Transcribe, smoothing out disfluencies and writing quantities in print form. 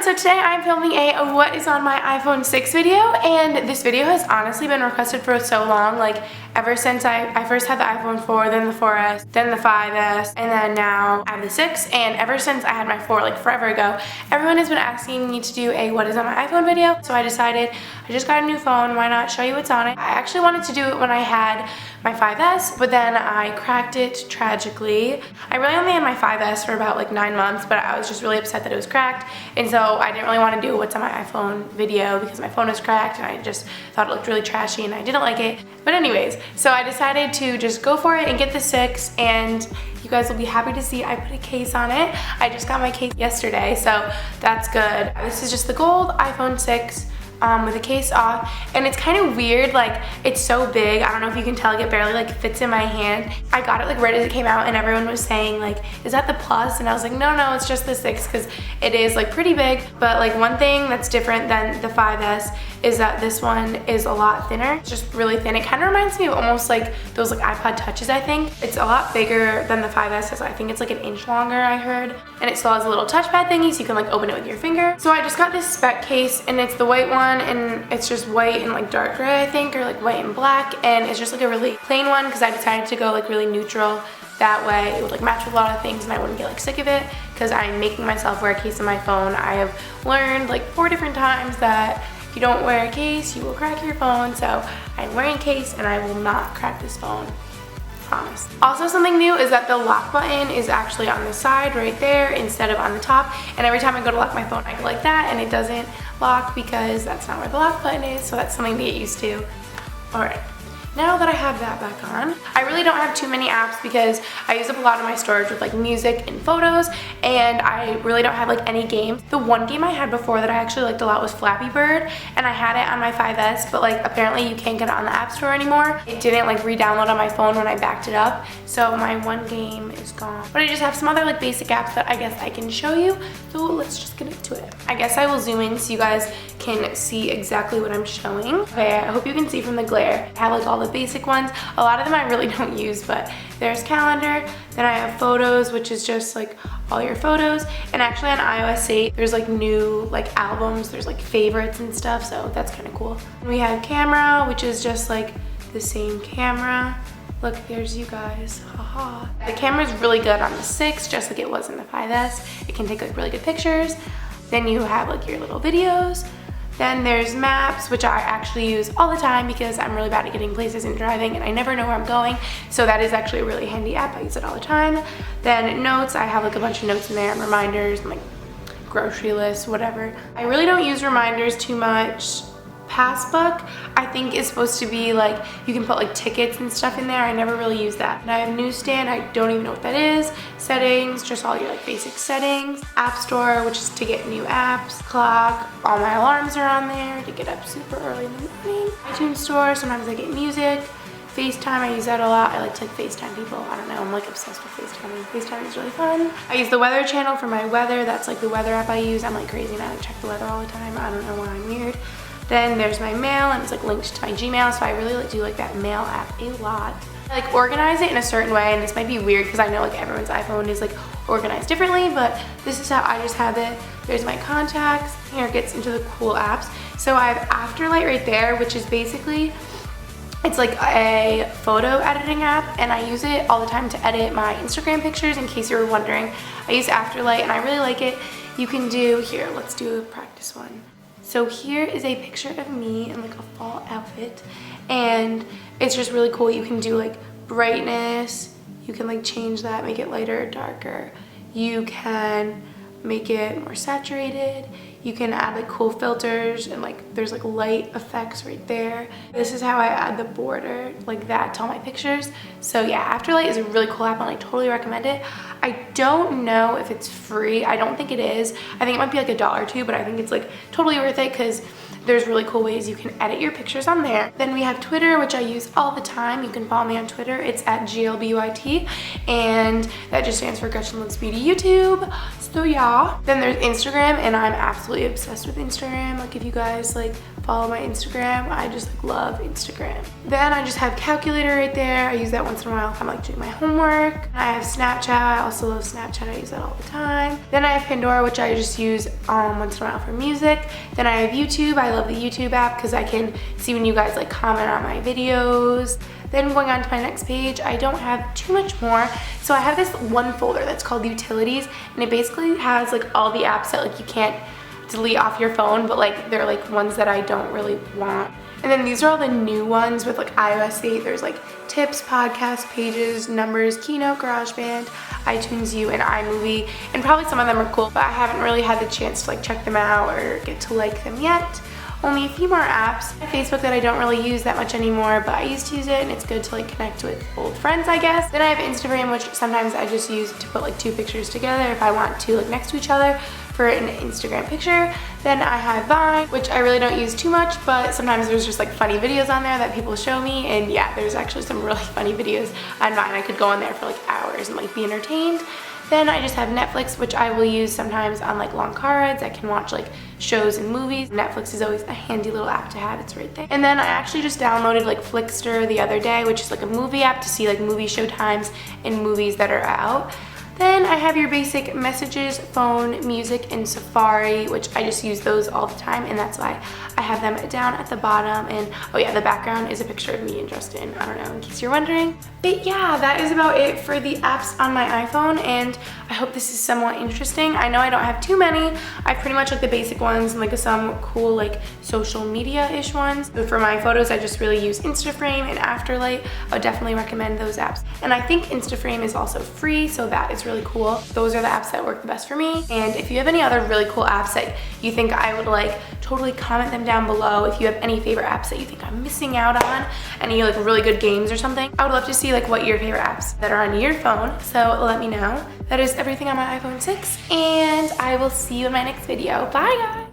so today I'm filming a what is on my iPhone 6 video, and this video has honestly been requested for so long, like ever since I first had the iPhone 4, then the 4S, then the 5S, and then now I have the 6, and ever since I had my 4, like forever ago, everyone has been asking me to do a what is on my iPhone video, so I decided I just got a new phone, why not show you what's on it. I actually wanted to do it when I had my 5S, but then I cracked it tragically. I really only had my 5S for about like 9 months, but I was just really upset that it was cracked, and so I didn't really want to do what's on my iPhone video because my phone was cracked and I just thought it looked really trashy and I didn't like it. But anyways, so I decided to just go for it and get the 6, and you guys will be happy to see I put a case on it. I just got my case yesterday, so that's good. This is just the gold iPhone 6 with a case off, and it's kind of weird, like it's so big. I don't know if you can tell, like it barely like fits in my hand. I got it like right as it came out and everyone was saying like, is that the Plus? And I was like, no, it's just the 6 because it is like pretty big. But like one thing that's different than the 5S is that this one is a lot thinner. It's just really thin. It kind of reminds me of almost like those like iPod Touches, I think. It's a lot bigger than the 5S, so I think it's like an inch longer, I heard. And it still has a little touchpad thingy so you can like open it with your finger. So I just got this spec case, and it's the white one, and it's just white and like dark gray, I think, or like white and black, and it's just like a really plain one because I decided to go like really neutral. That way it would like match with a lot of things and I wouldn't get like sick of it, because I'm making myself wear a case on my phone. I have learned like 4 different times that if you don't wear a case, you will crack your phone. So I'm wearing a case and I will not crack this phone. Promise. Also, something new is that the lock button is actually on the side right there instead of on the top, and every time I go to lock my phone I go like that and it doesn't lock because that's not where the lock button is, so that's something to get used to. Alright. Now that I have that back on, I really don't have too many apps because I use up a lot of my storage with like music and photos, and I really don't have like any games. The one game I had before that I actually liked a lot was Flappy Bird, and I had it on my 5S, but like apparently you can't get it on the App Store anymore. It didn't like re-download on my phone when I backed it up, so my one game is gone. But I just have some other like basic apps that I guess I can show you, so let's just get into it. I guess I will zoom in so you guys can see exactly what I'm showing. Okay, I hope you can see from the glare. I have like all the basic ones. A lot of them I really don't use, but there's calendar, then I have photos, which is just like all your photos, and actually on iOS 8 there's like new like albums, there's like favorites and stuff, so that's kind of cool. And we have camera, which is just like the same camera. Look, there's you guys, haha. The camera is really good on the 6, just like it was in the 5S. It can take like really good pictures. Then you have like your little videos. Then there's maps, which I actually use all the time because I'm really bad at getting places and driving and I never know where I'm going. So that is actually a really handy app. I use it all the time. Then notes, I have like a bunch of notes in there, and reminders, and like grocery lists, whatever. I really don't use reminders too much. Passbook, I think, is supposed to be like, you can put like tickets and stuff in there. I never really use that. And I have newsstand, I don't even know what that is. Settings, just all your like basic settings. App Store, which is to get new apps. Clock, all my alarms are on there to get up super early in the morning. iTunes Store, sometimes I get music. FaceTime, I use that a lot. I like to like FaceTime people. I don't know, I'm like obsessed with FaceTiming. FaceTime is really fun. I use the weather channel for my weather. That's like the weather app I use. I'm like crazy and I like check the weather all the time. I don't know why I'm weird. Then there's my mail, and it's like linked to my Gmail, so I really like do like that mail app a lot. I like organize it in a certain way, and this might be weird because I know like everyone's iPhone is like organized differently, but this is how I just have it. There's my contacts. Here it gets into the cool apps. So I have Afterlight right there, which is basically, it's like a photo editing app, and I use it all the time to edit my Instagram pictures, in case you were wondering. I use Afterlight and I really like it. You can do, here, let's do a practice one. So here is a picture of me in like a fall outfit, and it's just really cool. You can do like brightness, you can like change that, make it lighter or darker. You can make it more saturated. You can add like cool filters, and like there's like light effects right there. This is how I add the border like that to all my pictures. So yeah, Afterlight is a really cool app and I totally recommend it. I don't know if it's free. I don't think it is. I think it might be like $1 or $2, but I think it's like totally worth it because there's really cool ways you can edit your pictures on there. Then we have Twitter, which I use all the time. You can follow me on Twitter. It's at GLBUIT, and that just stands for Gretchen Loves Beauty YouTube. So yeah. Then there's Instagram, and I'm absolutely obsessed with Instagram. Like if you guys like follow my Instagram, I just like love Instagram. Then I just have calculator right there. I use that once in a while if I'm like doing my homework. I have Snapchat. I also love Snapchat. I use that all the time. Then I have Pandora, which I just use once in a while for music. Then I have YouTube. I love the YouTube app because I can see when you guys like comment on my videos. Then going on to my next page, I don't have too much more. So I have this one folder that's called Utilities, and it basically has like all the apps that like you can't delete off your phone, but like they're like ones that I don't really want. And then these are all the new ones with like iOS 8. There's like tips, podcasts, pages, numbers, Keynote, GarageBand, iTunes U, and iMovie. And probably some of them are cool, but I haven't really had the chance to like check them out or get to like them yet. Only a few more apps. Facebook that I don't really use that much anymore, but I used to use it and it's good to like connect with old friends, I guess. Then I have Instagram, which sometimes I just use to put like two pictures together if I want to like next to each other for an Instagram picture. Then I have Vine, which I really don't use too much, but sometimes there's just like funny videos on there that people show me, and yeah, there's actually some really funny videos on Vine. I could go on there for like hours and like be entertained. Then I just have Netflix, which I will use sometimes on like long car rides. I can watch like shows and movies. Netflix is always a handy little app to have. It's right there. And then I actually just downloaded like Flickster the other day, which is like a movie app to see like movie show times and movies that are out. Then I have your basic messages, phone, music, and Safari, which I just use those all the time, and that's why I have them down at the bottom. And oh yeah, the background is a picture of me and Justin. I don't know, in case you're wondering. But yeah, that is about it for the apps on my iPhone, and I hope this is somewhat interesting. I know I don't have too many. I pretty much like the basic ones and like some cool like social media-ish ones. But for my photos, I just really use Instaframe and Afterlight. I would definitely recommend those apps. And I think Instaframe is also free, so that is really cool. Those are the apps that work the best for me. And if you have any other really cool apps that you think I would like, totally comment them down below. If you have any favorite apps that you think I'm missing out on, any like really good games or something, I would love to see like what your favorite apps that are on your phone, so let me know. That is everything on my iPhone 6, and I will see you in my next video. Bye guys!